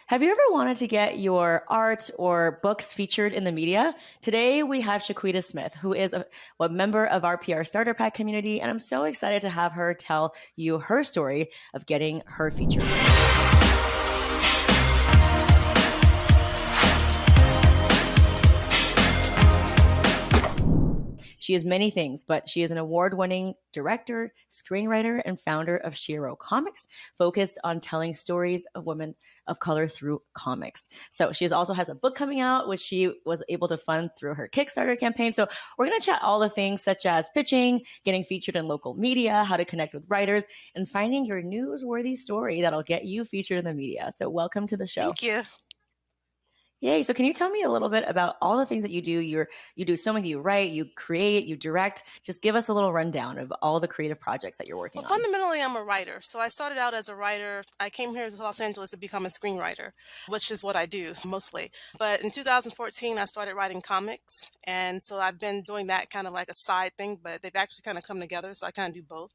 Have you ever wanted to get your art or books featured in the media? Today, we have Shequeta Smith, who is a member of our PR Starter Pack community, and I'm so excited to have her tell you her story of getting her featured. She is many things, but she is an award-winning director, screenwriter, and founder of Shero Comics, focused on telling stories of women of color through comics. So she also has a book coming out, which she was able to fund through her Kickstarter campaign. So we're going to chat all the things such as pitching, getting featured in local media, how to connect with writers, and finding your newsworthy story that'll get you featured in the media. So welcome to the show. Thank you. Yay. So can you tell me a little bit about all the things that you do? You do so many, you write, you create, you direct. Just give us a little rundown of all the creative projects that you're working on. Fundamentally, I'm a writer. So I started out as a writer. I came here to Los Angeles to become a screenwriter, which is what I do mostly. But in 2014, I started writing comics. And so I've been doing that kind of like a side thing, but they've actually kind of come together. So I kind of do both.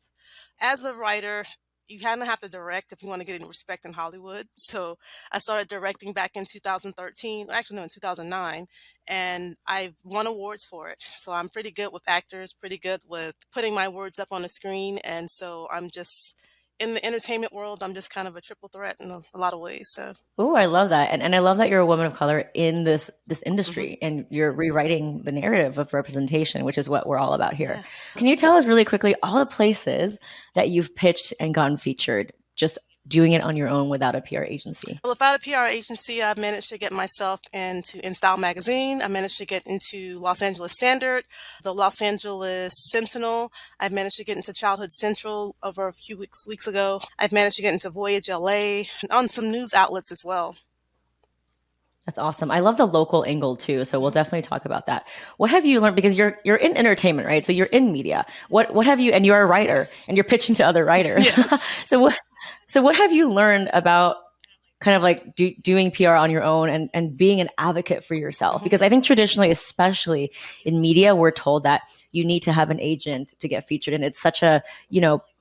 As a writer, you kind of have to direct if you want to get any respect in Hollywood. So I started directing back in 2013, actually no, in 2009, and I've won awards for it. So I'm pretty good with actors, pretty good with putting my words up on the screen. And so I'm just in the entertainment world, I'm just kind of a triple threat in a lot of ways. So. Oh, I love that. And I love that you're a woman of color in this industry and you're rewriting the narrative of representation, which is what we're all about here. Yeah. Can you tell us really quickly all the places that you've pitched and gotten featured, just doing it on your own without a PR agency? Without a PR agency, I've managed to get myself into InStyle magazine. I managed to get into Los Angeles Standard, the Los Angeles Sentinel. I've managed to get into Childhood Central over a few weeks ago. I've managed to get into Voyage LA and on some news outlets as well. That's awesome. I love the local angle too. So we'll definitely talk about that. What have you learned? Because you're in entertainment, right? So you're in media. What have you, and you're a writer and you're pitching to other writers. Yes. So what have you learned about kind of like doing PR on your own and being an advocate for yourself? Because I think traditionally, especially in media, we're told that you need to have an agent to get featured. And it's such a,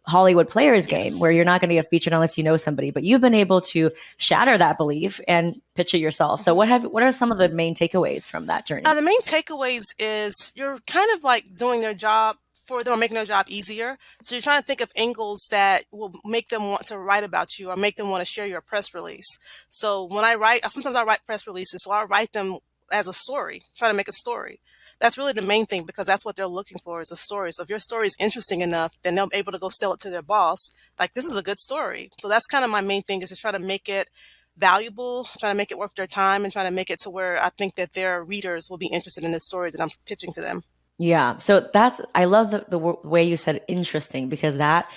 Hollywood players game where you're not going to get featured unless you know somebody, but you've been able to shatter that belief and pitch it yourself. So what are some of the main takeaways from that journey? The main takeaways is you're kind of like doing their job for them or making their job easier. So you're trying to think of angles that will make them want to write about you or make them want to share your press release. So when I write, sometimes I write press releases, so I write them as a story, try to make a story. That's really the main thing because that's what they're looking for is a story. So if your story is interesting enough, then they'll be able to go sell it to their boss. Like, this is a good story. So that's kind of my main thing is to try to make it valuable, try to make it worth their time and try to make it to where I think that their readers will be interested in the story that I'm pitching to them. Yeah. So I love the way you said interesting because that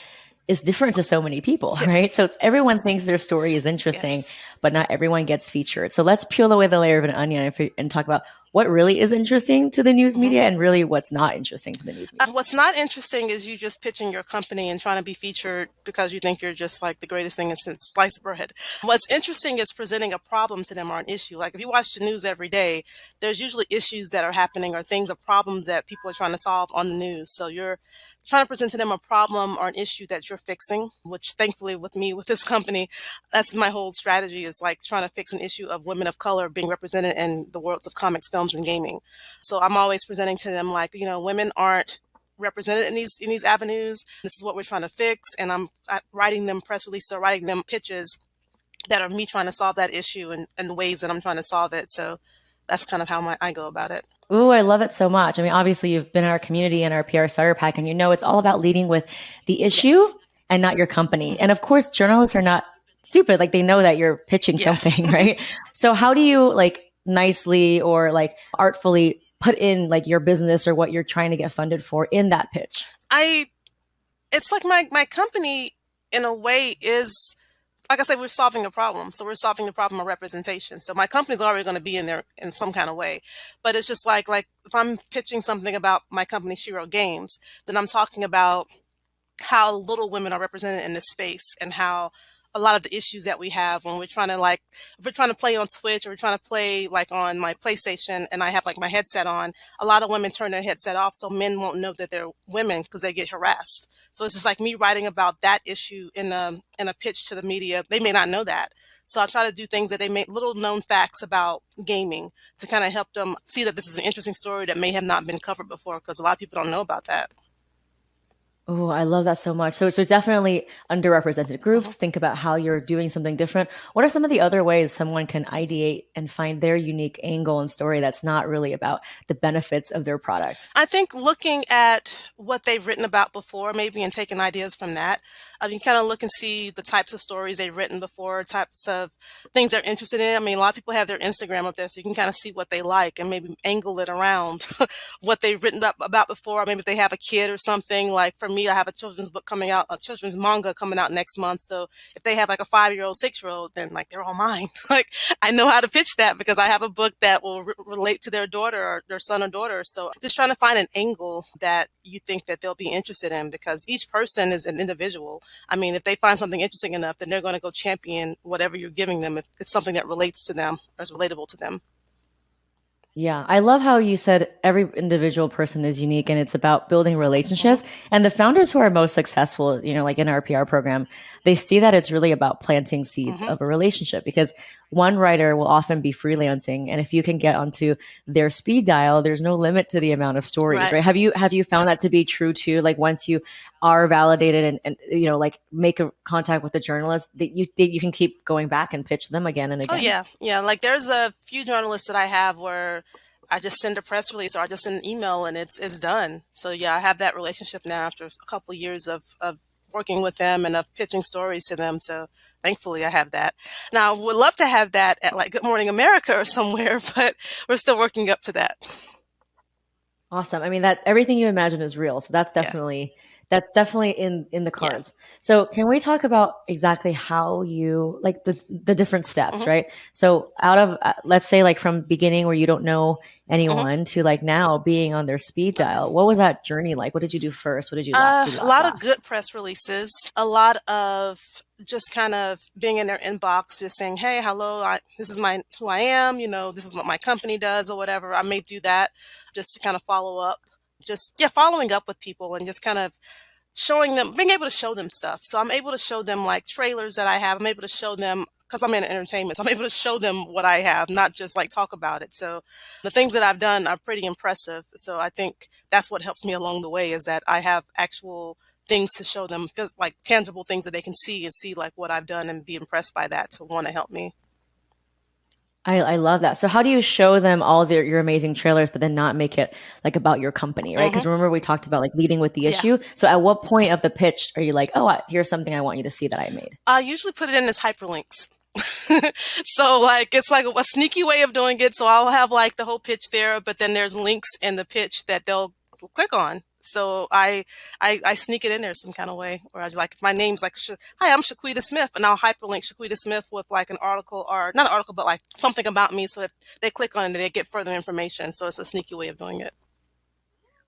is different to so many people, right? So everyone thinks their story is interesting, but not everyone gets featured. So let's peel away the layer of an onion and talk about what really is interesting to the news media and really what's not interesting to the news media. What's not interesting is you just pitching your company and trying to be featured because you think you're just like the greatest thing since sliced bread. What's interesting is presenting a problem to them or an issue. Like if you watch the news every day, there's usually issues that are happening or things or problems that people are trying to solve on the news. So you're trying to present to them a problem or an issue that you're fixing, which thankfully with me, with this company, that's my whole strategy is like trying to fix an issue of women of color being represented in the worlds of comics, films, and gaming. So I'm always presenting to them like, women aren't represented in these avenues. This is what we're trying to fix. And I'm writing them press releases or writing them pitches that are me trying to solve that issue and the ways that I'm trying to solve it. So that's kind of how I go about it. Ooh, I love it so much. I mean, obviously you've been in our community and our PR Starter Pack, and it's all about leading with the issue and not your company. And of course, journalists are not stupid. Like they know that you're pitching something, right? So how do you like nicely or like artfully put in like your business or what you're trying to get funded for in that pitch? It's like my company in a way is, like I said, we're solving a problem. So we're solving the problem of representation. So my company's already going to be in there in some kind of way. But it's just like if I'm pitching something about my company, Shero Games, then I'm talking about how little women are represented in this space and how a lot of the issues that we have when we're trying to like, if we're trying to play on Twitch or we're trying to play like on my PlayStation and I have like my headset on, a lot of women turn their headset off so men won't know that they're women because they get harassed. So it's just like me writing about that issue in a pitch to the media. They may not know that. So I try to do things that they make little known facts about gaming to kind of help them see that this is an interesting story that may have not been covered before because a lot of people don't know about that. Oh, I love that so much. So definitely underrepresented groups. Think about how you're doing something different. What are some of the other ways someone can ideate and find their unique angle and story that's not really about the benefits of their product? I think looking at what they've written about before, maybe, and taking ideas from that, you kind of look and see the types of stories they've written before, types of things they're interested in. I mean, a lot of people have their Instagram up there, so you can kind of see what they like and maybe angle it around what they've written about before. Maybe if they have a kid or something. Like for me, I have a children's book coming out, a children's manga coming out next month. So if they have like a 5-year-old, 6-year-old, then like they're all mine. Like I know how to pitch that because I have a book that will relate to their daughter or their son or daughter. So just trying to find an angle that you think that they'll be interested in because each person is an individual. I mean, if they find something interesting enough, then they're going to go champion whatever you're giving them if it's something that relates to them or is relatable to them. Yeah, I love how you said every individual person is unique and it's about building relationships. And the founders who are most successful, like in our PR program, they see that it's really about planting seeds of a relationship because one writer will often be freelancing. And if you can get onto their speed dial, there's no limit to the amount of stories, right? Have you found that to be true too? Like once you are validated and like make a contact with the journalist that you can keep going back and pitch them again and again. Oh yeah. Yeah. Like there's a few journalists that I have where I just send a press release or I just send an email and it's done. So yeah, I have that relationship now after a couple of years of working with them and of pitching stories to them. So thankfully I have that. Now I would love to have that at like Good Morning America or somewhere, but we're still working up to that. Awesome. I mean, that everything you imagine is real. So that's definitely in the cards. Yeah. So can we talk about exactly how you like the different steps, right? So out of let's say like from beginning where you don't know anyone to like now being on their speed dial, what was that journey like? What did you do first? What did you do a lot last? of good press releases, a lot of just kind of being in their inbox, just saying, "Hey, hello, this is who I am. This is what my company does, or whatever." I may do that just to kind of follow up, following up with people and just kind of showing them, being able to show them stuff. So I'm able to show them like trailers that I have. I'm able to show them because I'm in entertainment. So I'm able to show them what I have, not just like talk about it. So the things that I've done are pretty impressive. So I think that's what helps me along the way is that I have actual things to show them, like tangible things that they can see and see like what I've done and be impressed by that to want to help me. I love that. So how do you show them all your amazing trailers, but then not make it like about your company, right? Because remember we talked about like leading with the issue. So at what point of the pitch are you like, oh, here's something I want you to see that I made? I usually put it in as hyperlinks. So like it's like a sneaky way of doing it. So I'll have like the whole pitch there, but then there's links in the pitch that they'll click on. So I sneak it in there some kind of way, or I like if my name's like, "Hi, I'm Shequeta Smith," and I'll hyperlink Shequeta Smith with like an article or not an article, but like something about me. So if they click on it, they get further information. So it's a sneaky way of doing it.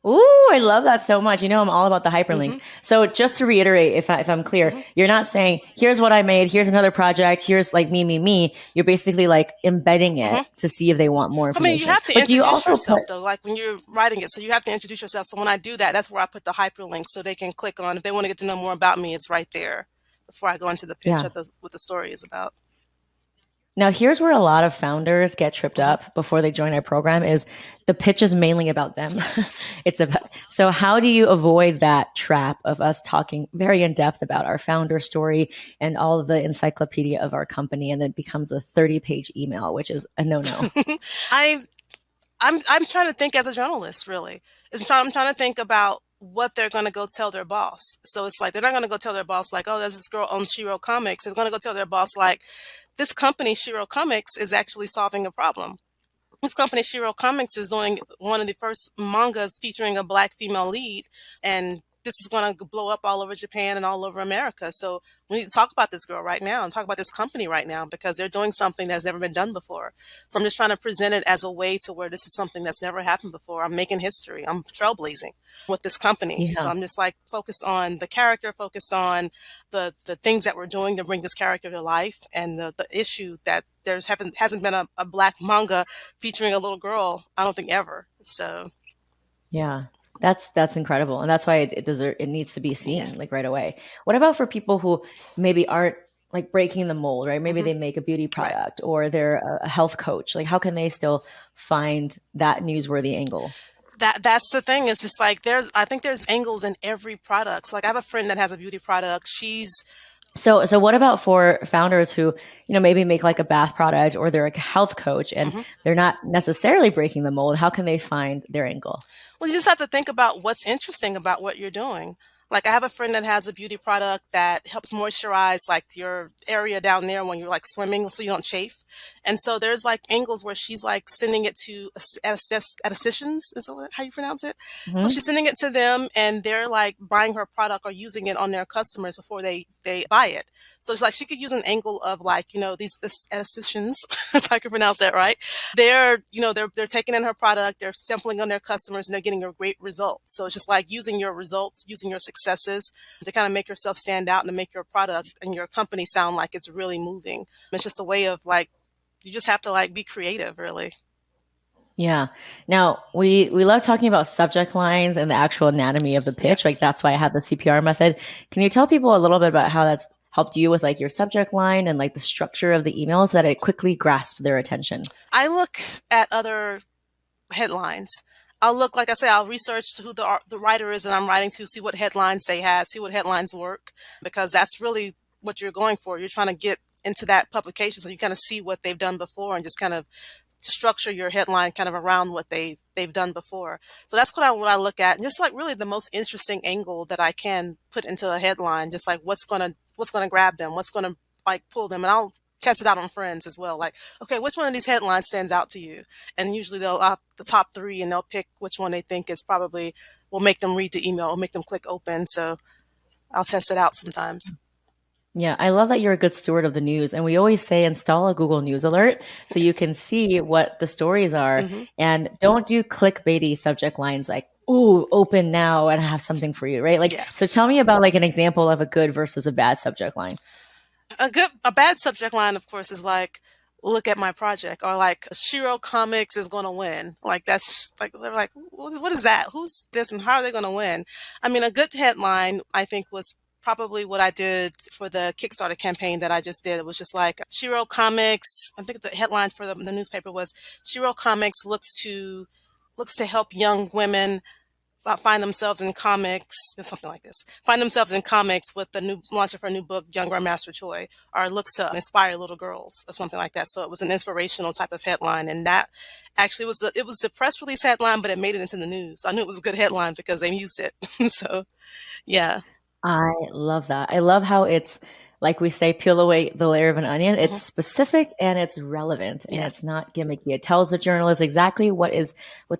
Ooh, I love that so much. I'm all about the hyperlinks. So just to reiterate, if I'm clear, you're not saying, here's what I made, here's another project, here's like me. You're basically like embedding it to see if they want more information. I mean, you have to introduce yourself though, like when you're writing it. So you have to introduce yourself. So when I do that, that's where I put the hyperlink so they can click on. If they want to get to know more about me, it's right there before I go into the pitch of what the story is about. Now, here's where a lot of founders get tripped up before they join our program is the pitch is mainly about them. So how do you avoid that trap of us talking very in depth about our founder story and all of the encyclopedia of our company, and then it becomes a 30-page email, which is a no-no. I'm trying to think as a journalist, really. I'm trying to think about what they're going to go tell their boss. So it's like, they're not going to go tell their boss like, "Oh, there's this girl owns Shero Comics." They're going to go tell their boss like, "This company, Shero Comics, is actually solving a problem. This company, Shero Comics, is doing one of the first mangas featuring a Black female lead, and this is going to blow up all over Japan and all over America. So we need to talk about this girl right now and talk about this company right now because they're doing something that's never been done before. So I'm just trying to present it as a way to where this is something that's never happened before. I'm making history. I'm trailblazing with this company. So Yeah. I'm just like focused on the character, focused on the things that we're doing to bring this character to life, and the issue that there hasn't been a black manga featuring a little girl, I don't think ever. So Yeah. That's incredible. And that's why it needs to be yeah. seen like right away. What about for people who maybe aren't like breaking the mold, right? Maybe they make a beauty Right. product or they're a health coach. Like how can they still find that newsworthy angle? That's the thing. It's just like I think there's angles in every product. So like I have a friend that has a beauty product. She's So what about for founders who, maybe make like a bath product or they're like a health coach and mhm. they're not necessarily breaking the mold? How can they find their angle? Well, you just have to think about what's interesting about what you're doing. Like I have a friend that has a beauty product that helps moisturize like your area down there when you're like swimming so you don't chafe. And so there's like angles where she's like sending it to aestheticians, is that how you pronounce it? So Hmm. she's sending it to them and they're like buying her product or using it on their customers before they buy it. So it's like she could use an angle of like, these aestheticians, if I can pronounce that right, they're taking in her product, they're sampling on their customers, and they're getting a great result. So it's just like using your results, using your successes to kind of make yourself stand out and to make your product and your company sound like it's really moving. It's just a way of like, you just have to like be creative, really. Yeah. Now we love talking about subject lines and the actual anatomy of the pitch. Like Yes. that's why I have the CPR method. Can you tell people a little bit about how that's helped you with like your subject line and like the structure of the email so that it quickly grasps their attention? I look at other headlines. I'll look, like I say, I'll research who the writer is that I'm writing to, see what headlines they have, see what headlines work, because that's really what you're going for. You're trying to get into that publication so you kind of see what they've done before and just kind of structure your headline kind of around what they've done before. So that's what I look at, and just like really the most interesting angle that I can put into a headline, just like what's gonna grab them, what's gonna like pull them, and I'll test it out on friends as well. Like, okay, which one of these headlines stands out to you? And usually they'll have the top three, and they'll pick which one they think is probably will make them read the email or make them click open. So I'll test it out sometimes. Yeah, I love that you're a good steward of the news. And we always say install a Google News alert so you can see what the stories are hmm and don't do clickbaity subject lines like, ooh, open now and I have something for you, right? Like, so Yes. tell me about like an example of a good versus a bad subject line. A bad subject line, of course, is like, look at my project, or like Shero Comics is going to win. Like that's like they're like, what is that? Who's this, and how are they going to win? I mean, a good headline I think was probably what I did for the Kickstarter campaign that I just did. It was just like Shero Comics. I think the headline for the newspaper was Shero Comics looks to help young women find themselves in comics, or something like this. Find themselves in comics with the new launch of her new book, Young Grandmaster Choi, or looks to inspire little girls, or something like that. So it was an inspirational type of headline, and that actually it was the press release headline, but it made it into the news. So I knew it was a good headline because they used it. So yeah. I love that. I love how it's like we say, peel away the layer of an onion. It's hmm specific and it's relevant and Yeah. it's not gimmicky. It tells the journalist exactly what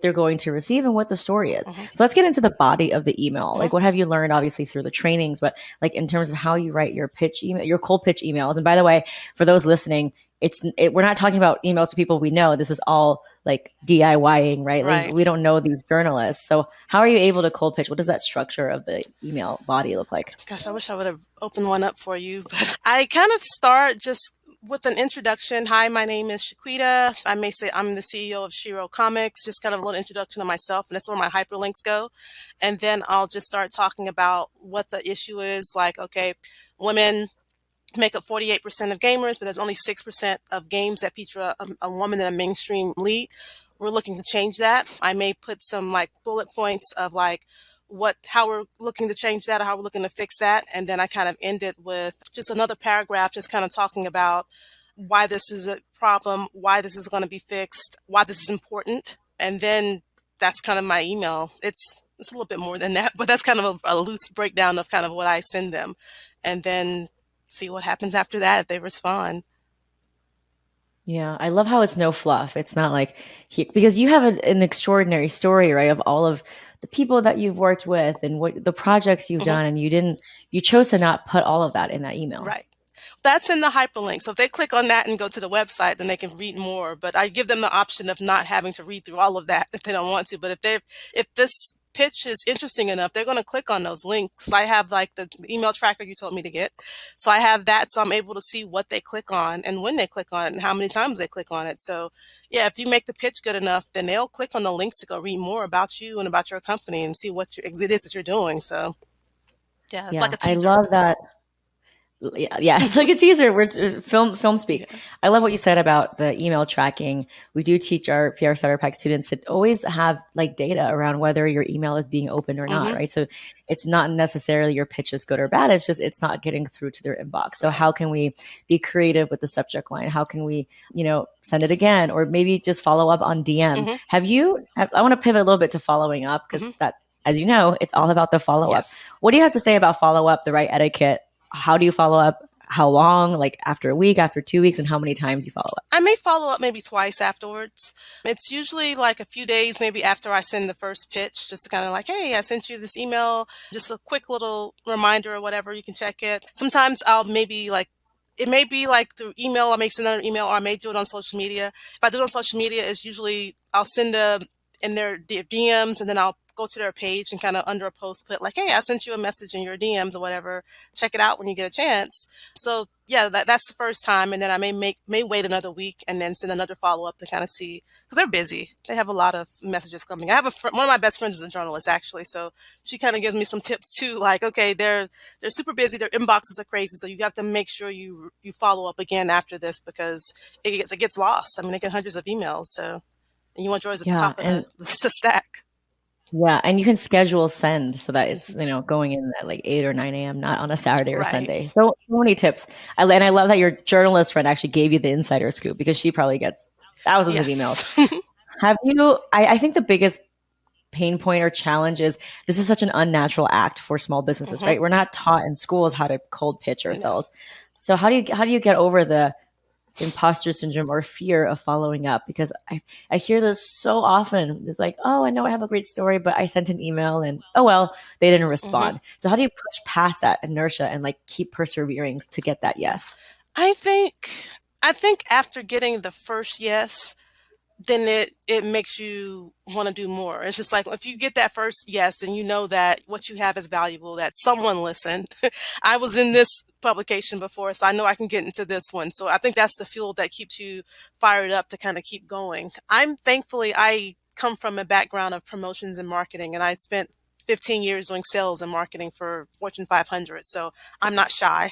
they're going to receive and what the story is. hmm So let's get into the body of the email. hmm Like what have you learned obviously through the trainings, but like in terms of how you write your pitch email, your cold pitch emails. And by the way, for those listening, we're not talking about emails to people we know. This is all like DIYing, right? Like Right. we don't know these journalists. So how are you able to cold pitch? What does that structure of the email body look like? Gosh, I wish I would have opened one up for you, but I kind of start just with an introduction. Hi, my name is Shequeta. I may say I'm the CEO of Shero Comics, just kind of a little introduction of myself, and that's where my hyperlinks go. And then I'll just start talking about what the issue is. Like, okay, women make up 48% of gamers, but there's only 6% of games that feature a woman in a mainstream lead. We're looking to change that. I may put some like bullet points of like how we're looking to change that or how we're looking to fix that. And then I kind of end it with just another paragraph, just kind of talking about why this is a problem, why this is going to be fixed, why this is important. And then that's kind of my email. It's a little bit more than that, but that's kind of a loose breakdown of kind of what I send them. And then see what happens after that if they respond. Yeah, I love how it's no fluff. It's not like because you have an extraordinary story, right, of all of the people that you've worked with and what the projects you've Mhm. done, and you chose to not put all of that in that email. Right. That's in the hyperlink. So if they click on that and go to the website, then they can read more. But I give them the option of not having to read through all of that if they don't want to. But if this pitch is interesting enough, they're going to click on those links. I have like the email tracker you told me to get. So I have that, so I'm able to see what they click on and when they click on it and how many times they click on it. So yeah, if you make the pitch good enough, then they'll click on the links to go read more about you and about your company and see what it is that you're doing. So yeah, it's like Yeah, a I teaser. love that. Yeah, yes, like a teaser. We're film speak. Yeah. I love what you said about the email tracking. We do teach our PR Starter Pack students to always have like data around whether your email is being opened or not, Hmm. right? So it's not necessarily your pitch is good or bad. It's just it's not getting through to their inbox. So Right. how can we be creative with the subject line? How can we, send it again, or maybe just follow up on DM? Hmm. I want to pivot a little bit to following up because Hmm. that, as you know, it's all about the follow up. Yes. What do you have to say about follow up, the right etiquette? How do you follow up? How long? Like after a week, after 2 weeks, and how many times you follow up? I may follow up maybe twice afterwards. It's usually like a few days maybe after I send the first pitch, just to kind of like, hey, I sent you this email, just a quick little reminder or whatever, you can check it. Sometimes I'll maybe like, it may be like through email, I may send another email, or I may do it on social media. If I do it on social media, it's usually I'll send in their DMs, and then I'll go to their page and kind of under a post put like, hey, I sent you a message in your DMs or whatever. Check it out when you get a chance. So yeah, that's the first time, and then I may wait another week and then send another follow up to kind of see, because they're busy. They have a lot of messages coming. I have one of my best friends is a journalist actually, so she kind of gives me some tips too. Like, okay, they're super busy. Their inboxes are crazy, so you have to make sure you follow up again after this because it gets lost. I mean, they get hundreds of emails, so and you want yours at the Yeah, top of and the stack. yeah, and you can schedule send so that it's Mhm. going in at like 8 or 9 a.m., not on a Saturday or Right. Sunday. So many tips. And I love that your journalist friend actually gave you the insider scoop because she probably gets thousands of emails. Yes. Have you? I think the biggest pain point or challenge is this is such an unnatural act for small businesses, Hmm. right? We're not taught in schools how to cold pitch No. ourselves. So how do you get over the imposter syndrome or fear of following up? Because I hear this so often. It's like, oh, I know I have a great story, but I sent an email and oh well, they didn't Hmm. respond. So how do you push past that inertia and like keep persevering to get that yes? I think I think after getting the first yes, then it makes you want to do more. It's just like if you get that first yes, then you know that what you have is valuable, that someone listened. I was in this publication before, so I know I can get into this one. So I think that's the fuel that keeps you fired up to kind of keep going. I come from a background of promotions and marketing, and I spent 15 years doing sales and marketing for Fortune 500. So I'm not shy.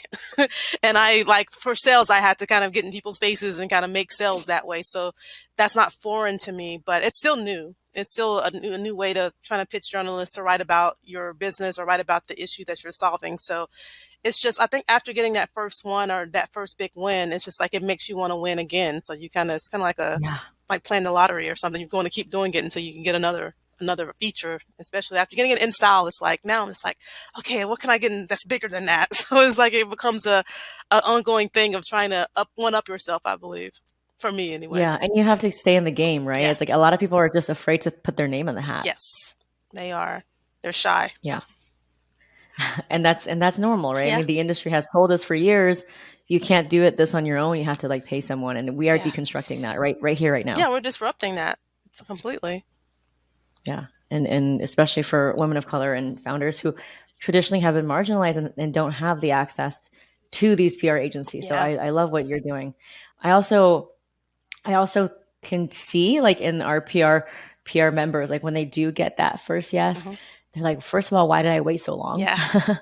And I like for sales, I had to kind of get in people's faces and kind of make sales that way. So that's not foreign to me, but it's still new. It's still a new way to try to pitch journalists to write about your business or write about the issue that you're solving. So it's just, I think after getting that first one or that first big win, it's just like it makes you want to win again. So it's kind of Yeah. like playing the lottery or something. You're going to keep doing it until you can get another feature, especially after getting it in style. It's like now I'm just like, okay, what can I get that's bigger than that? So it's like it becomes a ongoing thing of trying to one up yourself, I believe, for me anyway. Yeah, and you have to stay in the game, right? Yeah. It's like a lot of people are just afraid to put their name in the hat. Yes, they are. They're shy. Yeah. And that's normal, right? I Yeah. mean, the industry has told us for years you can't do it this on your own. You have to like pay someone, and we are Yeah. deconstructing that right here, right now. Yeah. We're disrupting that completely. Yeah, and especially for women of color and founders who traditionally have been marginalized and don't have the access to these PR agencies. So Yeah. I love what you're doing. I also can see like in our PR members, like when they do get that first yes, Hmm. they're like, first of all, why did I wait so long? Yeah.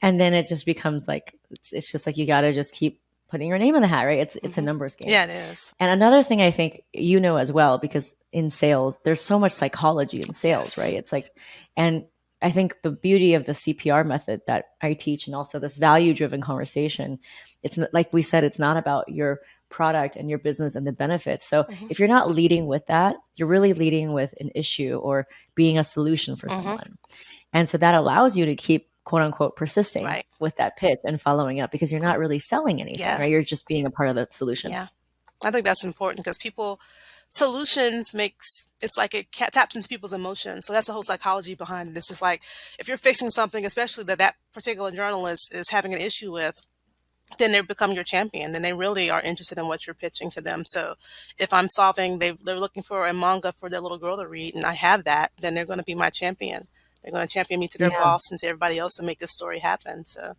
And then it just becomes like it's just like you got to just keep putting your name in the hat, right? It's a Hmm. numbers game. Yeah, it is. And another thing I think you know as well, because in sales, there's so much psychology in sales, Yes. right? It's like, and I think the beauty of the CPR method that I teach and also this value driven conversation, like we said, it's not about your product and your business and the benefits. So Hmm. if you're not leading with that, you're really leading with an issue or being a solution for Hmm. someone. And so that allows you to keep quote unquote persisting Right. with that pitch and following up because you're not really selling anything, Yeah. right? You're just being a part of the solution. Yeah. I think that's important because solutions makes, it's like it taps into people's emotions. So that's the whole psychology behind it. It's just like if you're fixing something, especially that particular journalist is having an issue with, then they become your champion. Then they really are interested in what you're pitching to them. So if I'm solving, they're looking for a manga for their little girl to read, and I have that, then they're going to be my champion. They're going to champion me to their Yeah. boss and to everybody else to make this story happen. So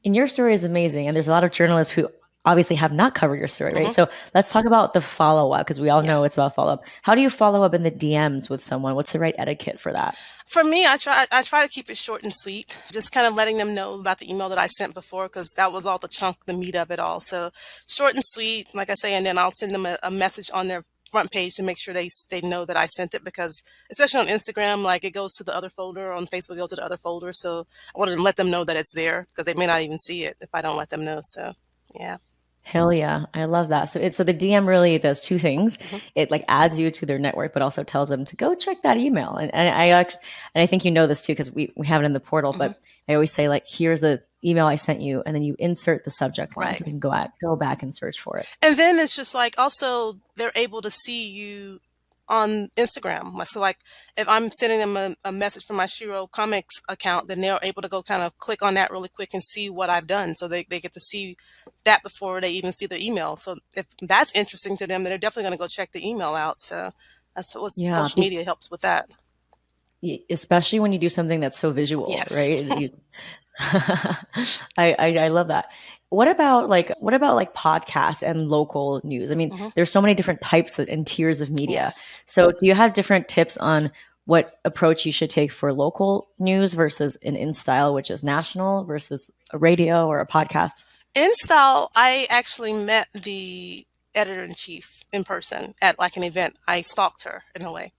And your story is amazing. And there's a lot of journalists who obviously have not covered your story, right? mhm. So let's talk about the follow up because we all Yeah. know it's about follow up. How do you follow up in the DMs with someone? What's the right etiquette for that? For me, I try to keep it short and sweet, just kind of letting them know about the email that I sent before because that was all the chunk, the meat of it all. So short and sweet, like I say, and then I'll send them a message on their front page to make sure they know that I sent it because especially on Instagram, like it goes to the other folder, on Facebook it goes to the other folder. So I wanted to let them know that it's there because they may not even see it if I don't let them know. So yeah. Hell yeah, I love that. So the DM really does two things. Mhm. It like adds you to their network, but also tells them to go check that email. And I think you know this too because we have it in the portal. Mhm. But I always say like, here's a email I sent you, and then you insert the subject line Right. so they can go back and search for it. And then it's just like also they're able to see you on Instagram. So like if I'm sending them a message from my Shero Comics account, then they're able to go kind of click on that really quick and see what I've done. So they get to see that before they even see the email. So if that's interesting to them, then they're definitely going to go check the email out. So that's what Yeah, social media helps with that. especially when you do something that's so visual, Yes. right? I love that. What about like podcasts and local news? I mean, Hmm. there's so many different types and tiers of media. Yes. So do you have different tips on what approach you should take for local news versus an in style, which is national versus a radio or a podcast? In style, I actually met the editor in chief in person at like an event. I stalked her in a way.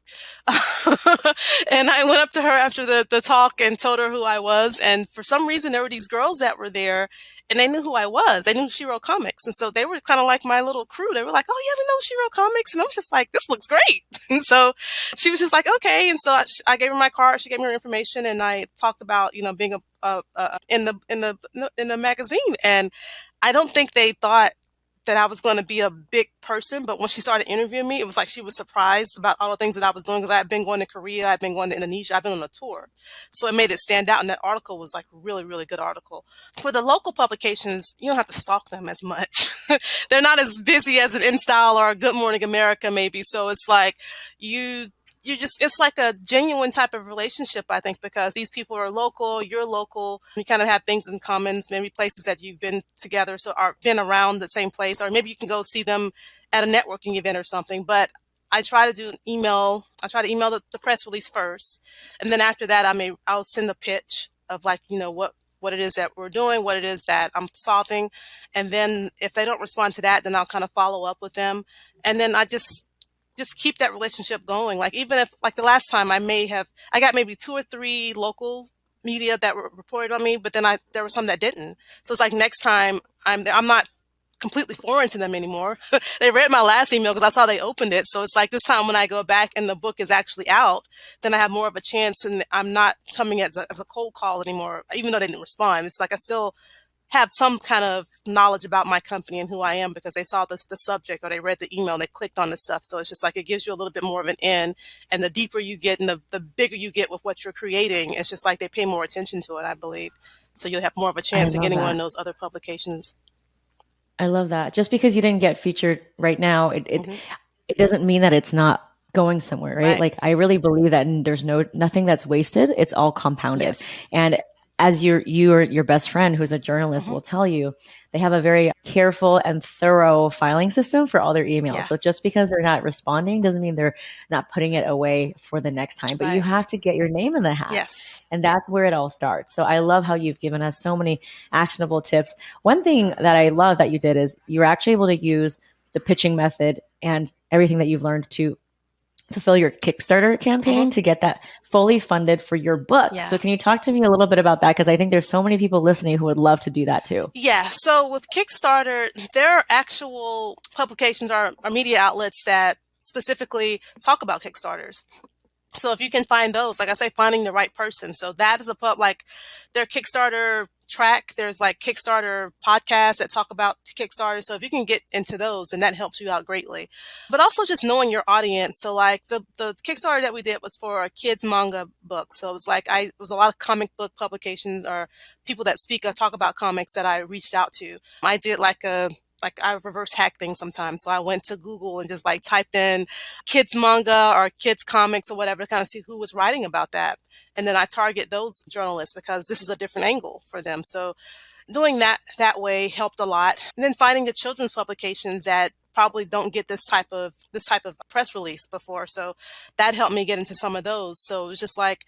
And I went up to her after the talk and told her who I was. And for some reason, there were these girls that were there and they knew who I was. They knew Shero Comics. And so they were kind of like my little crew. They were like, oh, yeah, we know Shero Comics. And I was just like, this looks great. And so she was just like, okay. And so I gave her my card. She gave me her information. And I talked about, being in the magazine. And I don't think they thought that I was going to be a big person, but when she started interviewing me, it was like she was surprised about all the things that I was doing because I had been going to Korea, I've been going to Indonesia, I've been on a tour. So it made it stand out, and that article was like a really, really good article. For the local publications, you don't have to stalk them as much. They're not as busy as an InStyle or a Good Morning America maybe, so it's like you just, it's like a genuine type of relationship, I think, because these people are local, you're local, you kind of have things in common, maybe places that you've been together, so are been around the same place, or maybe you can go see them at a networking event or something. But I try to email the press release first. And then after that, I'll send a pitch of like, what it is that we're doing, what it is that I'm solving. And then if they don't respond to that, then I'll kind of follow up with them. And then I just keep that relationship going. Like even if like the last time I got maybe 2 or 3 local media that were reported on me, but then there were some that didn't. So it's like next time I'm not completely foreign to them anymore. They read my last email because I saw they opened it. So it's like this time when I go back and the book is actually out, then I have more of a chance and I'm not coming as a cold call anymore, even though they didn't respond. It's like I still have some kind of knowledge about my company and who I am because they saw the subject or they read the email and they clicked on the stuff. So it's just like it gives you a little bit more of an in. And the deeper you get and the bigger you get with what you're creating, it's just like they pay more attention to it, I believe. So you'll have more of a I chance of love getting one that. of those other publications. I love that. Just because you didn't get featured right now, it it, Hmm. it doesn't mean that it's not going somewhere, right? Right. Like I really believe that there's nothing that's wasted. It's all compounded. Yes. And as your best friend who's a journalist Hmm. will tell you, they have a very careful and thorough filing system for all their emails. Yeah. So just because they're not responding doesn't mean they're not putting it away for the next time. But you Right. have to get your name in the hat. Yes. And that's where it all starts. So I love how you've given us so many actionable tips. One thing that I love that you did is you were actually able to use the pitching method and everything that you've learned to fulfill your Kickstarter Hmm. campaign to get that fully funded for your book. Yeah. So can you talk to me a little bit about that? Because I think there's so many people listening who would love to do that too. Yeah, so with Kickstarter, there are actual publications or media outlets that specifically talk about Kickstarters. So if you can find those, like I say, finding the right person. So that is like their Kickstarter track. There's like Kickstarter podcasts that talk about Kickstarter. So if you can get into those, then that helps you out greatly. But also just knowing your audience. So like the Kickstarter that we did was for a kids manga book. So it was like it was a lot of comic book publications or people that speak or talk about comics that I reached out to. I did like I reverse hack things sometimes. So I went to Google and just like typed in kids manga or kids comics or whatever to kind of see who was writing about that. And then I target those journalists because this is a different angle for them. So doing that way helped a lot. And then finding the children's publications that probably don't get this type of press release before. So that helped me get into some of those. So it was just like,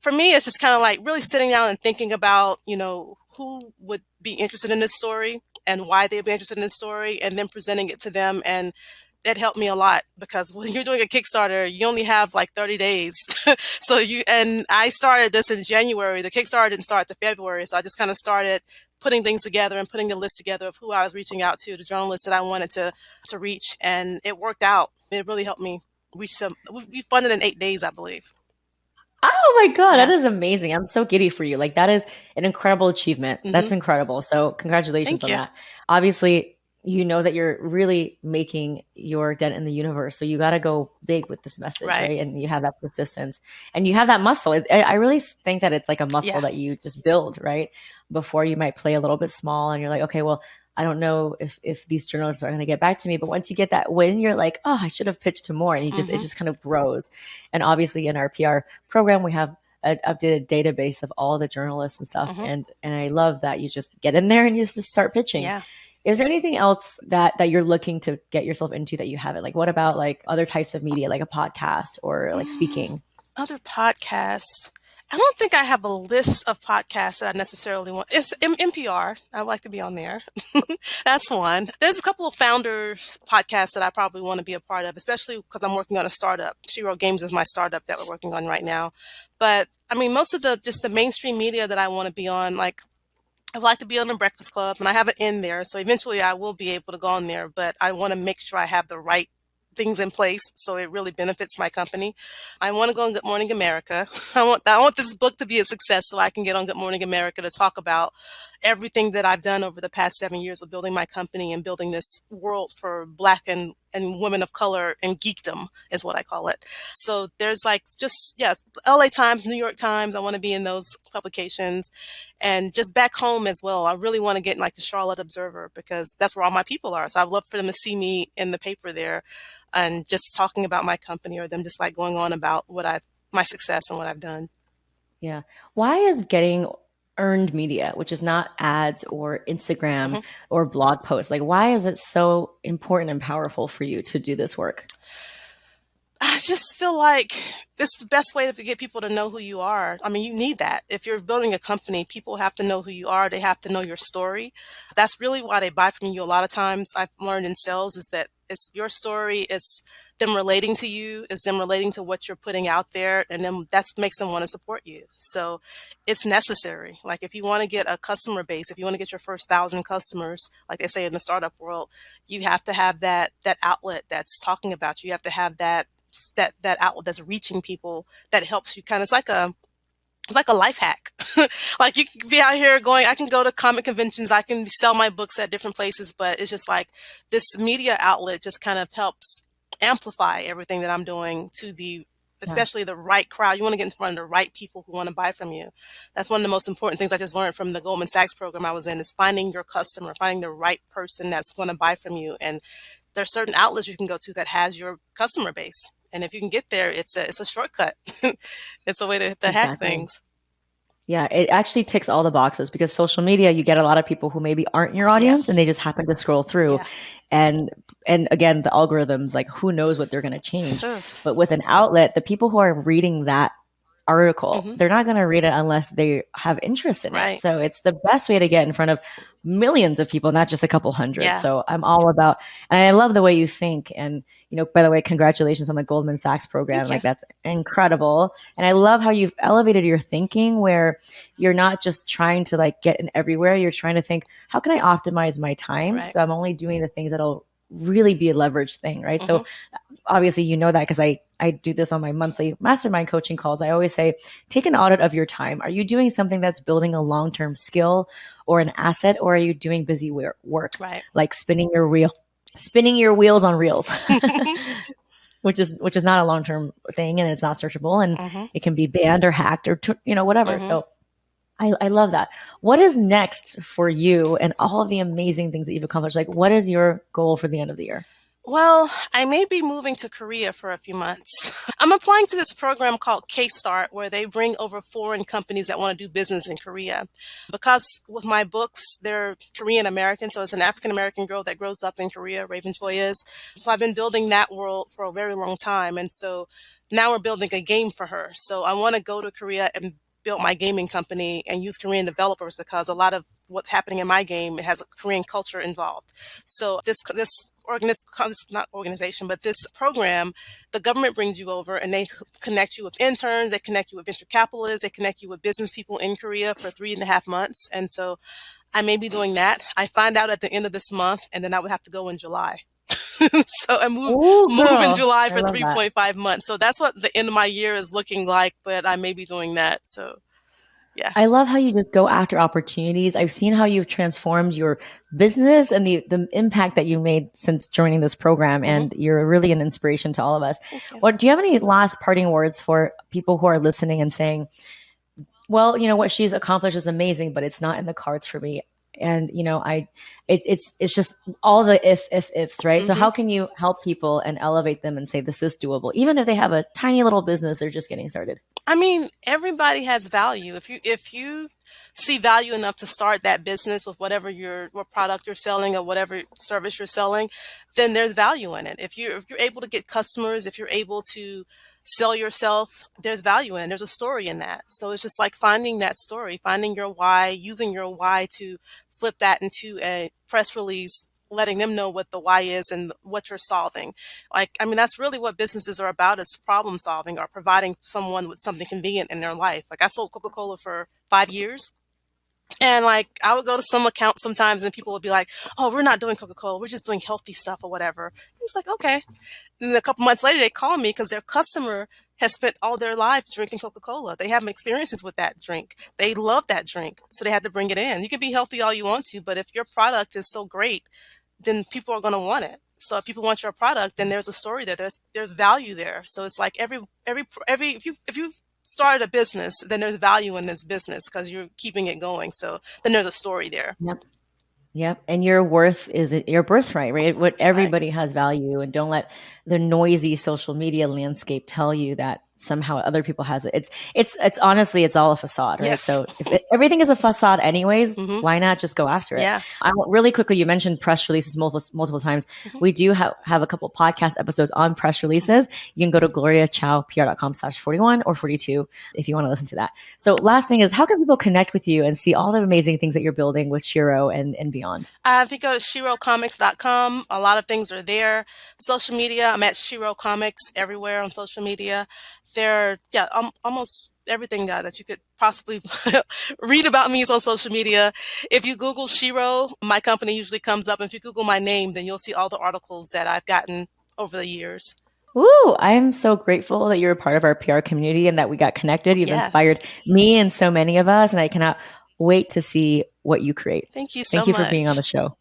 for me, it's just kind of like really sitting down and thinking about, who would be interested in this story and why they'd be interested in this story, and then presenting it to them. And it helped me a lot because when you're doing a Kickstarter, you only have like 30 days. And I started this in January. The Kickstarter didn't start to February. So I just kind of started putting things together and putting the list together of who I was reaching out to, the journalists that I wanted to reach. And it worked out. It really helped me reach some. We funded in 8 days, I believe. Oh my God, Yeah. that is amazing. I'm so giddy for you. Like, that is an incredible achievement. That's incredible. So congratulations Thank on you. that. Obviously, you know that you're really making your dent in the universe. So you got to go big with this message, right? And you have that persistence and you have that muscle. I really think that it's like a muscle that you just build, right? Before you might play a little bit small and you're like, okay, well, I don't know if these journalists are going to get back to me. But once you get that win, you're like, oh, I should have pitched to more. And it just kind of grows. And obviously in our PR program, we have an updated database of all the journalists and stuff. And I love that you just get in there and you just start pitching. Yeah. Is there anything else that you're looking to get yourself into that you haven't? Like, what about like other types of media, like a podcast or like speaking? Other podcasts. I don't think I have a list of podcasts that I necessarily want. It's NPR. I'd like to be on there. That's one. There's a couple of founders podcasts that I probably want to be a part of, especially because I'm working on a startup. Shero Games is my startup that we're working on right now. But I mean, most of the mainstream media that I want to be on, like I'd like to be on the Breakfast Club, and I have it in there. So eventually I will be able to go on there, but I want to make sure I have the right things in place so it really benefits my company. I want to go on Good Morning America. I want this book to be a success so I can get on Good Morning America to talk about everything that I've done over the past 7 years of building my company and building this world for Black and women of color and geekdom is what I call it. So there's like LA Times, New York Times. I want to be in those publications. And just back home as well, I really want to get in like the Charlotte Observer because that's where all my people are. So I'd love for them to see me in the paper there and just talking about my company or them just like going on about my success and what I've done. Yeah. Why is getting earned media, which is not ads or Instagram or blog posts, like why is it so important and powerful for you to do this work? I just feel like it's the best way to get people to know who you are. I mean, you need that. If you're building a company, people have to know who you are. They have to know your story. That's really why they buy from you. A lot of times I've learned in sales is that it's your story. It's them relating to you. It's them relating to what you're putting out there. And then that makes them want to support you. So it's necessary. Like if you want to get a customer base, if you want to get your first 1,000 customers, like they say in the startup world, you have to have that outlet that's talking about you. You have to have that outlet that's reaching people that helps you kind of, it's like a life hack. Like you can be out here going, I can go to comic conventions, I can sell my books at different places, but it's just like this media outlet just kind of helps amplify everything that I'm doing to especially the right crowd. You want to get in front of the right people who want to buy from you. That's one of the most important things I just learned from the Goldman Sachs program I was in is finding your customer, finding the right person that's going to buy from you. And there's certain outlets you can go to that has your customer base. And if you can get there, it's a shortcut. It's a way to hack things. Yeah, it actually ticks all the boxes because social media, you get a lot of people who maybe aren't your audience and they just happen to scroll through. Yeah. And again, the algorithms, like who knows what they're going to change. But with an outlet, the people who are reading that article, they're not going to read it unless they have interest in it. So it's the best way to get in front of millions of people, not just a couple hundred. Yeah. So I'm all about, and I love the way you think. And, by the way, congratulations on the Goldman Sachs program. Like that's incredible. And I love how you've elevated your thinking where you're not just trying to like get in everywhere. You're trying to think, how can I optimize my time? So I'm only doing the things that'll really be a leverage thing, right? So obviously you know that because I do this on my monthly mastermind coaching calls. I always say, take an audit of your time. Are you doing something that's building a long-term skill or an asset, or are you doing busy work, Right. like spinning your wheels on reels? which is not a long-term thing, and it's not searchable, and it can be banned or hacked or whatever. So I love that. What is next for you and all of the amazing things that you've accomplished? Like, what is your goal for the end of the year? Well, I may be moving to Korea for a few months. I'm applying to this program called K-Start, where they bring over foreign companies that want to do business in Korea. Because with my books, they're Korean American, so it's an African American girl that grows up in Korea, Raven Choi is. So I've been building that world for a very long time. And so now we're building a game for her. So I want to go to Korea and build my gaming company and use Korean developers, because a lot of what's happening in my game, it has a Korean culture involved. So this not organization, but this program, the government brings you over and they connect you with interns, they connect you with venture capitalists, they connect you with business people in Korea for 3.5 months. And so I may be doing that. I find out at the end of this month, and then I would have to go in July. So I move in July for 3.5 months. So that's what the end of my year is looking like, but I may be doing that. So yeah. I love how you just go after opportunities. I've seen how you've transformed your business and the impact that you made since joining this program. And you're really an inspiration to all of us. Well, do you have any last parting words for people who are listening and saying, well, what she's accomplished is amazing, but it's not in the cards for me. And, it's just all the ifs, right? So how can you help people and elevate them and say, this is doable, even if they have a tiny little business, they're just getting started? I mean, everybody has value. If you see value enough to start that business with what product you're selling or whatever service you're selling, then there's value in it. If you're able to get customers, if you're able to sell yourself, there's value in it. There's a story in that. So it's just like finding that story, finding your why, using your why to flip that into a press release, letting them know what the why is and what you're solving. That's really what businesses are about, is problem solving or providing someone with something convenient in their life. Like, I sold Coca-Cola for 5 years. And I would go to some account sometimes and people would be like, oh, we're not doing Coca-Cola, we're just doing healthy stuff or whatever. I was like, okay. And then a couple months later, they call me because their customer has spent all their lives drinking Coca-Cola. They have experiences with that drink. They love that drink. So they had to bring it in. You can be healthy all you want to, but if your product is so great, then people are going to want it. So if people want your product, then there's a story there. There's value there. So it's like if you started a business, then there's value in this business because you're keeping it going. So then there's a story there. Yep. And your worth is your birthright, right? What everybody has value, and don't let the noisy social media landscape tell you that somehow other people has it. It's honestly, it's all a facade, right? Yes. So if everything is a facade anyways, why not just go after it? Yeah. Really quickly, you mentioned press releases multiple times. We do have a couple podcast episodes on press releases. You can go to gloriachowpr.com/41 or 42 if you want to listen to that. So last thing is, how can people connect with you and see all the amazing things that you're building with Shero and beyond? If you go to sherocomics.com, a lot of things are there. Social media, I'm at Shero Comics everywhere on social media. Almost everything that you could possibly read about me is on social media. If you Google Shero, my company usually comes up. If you Google my name, then you'll see all the articles that I've gotten over the years. Ooh, I'm so grateful that you're a part of our PR community and that we got connected. You've inspired me and so many of us, and I cannot wait to see what you create. Thank you so much. Thank you for being on the show.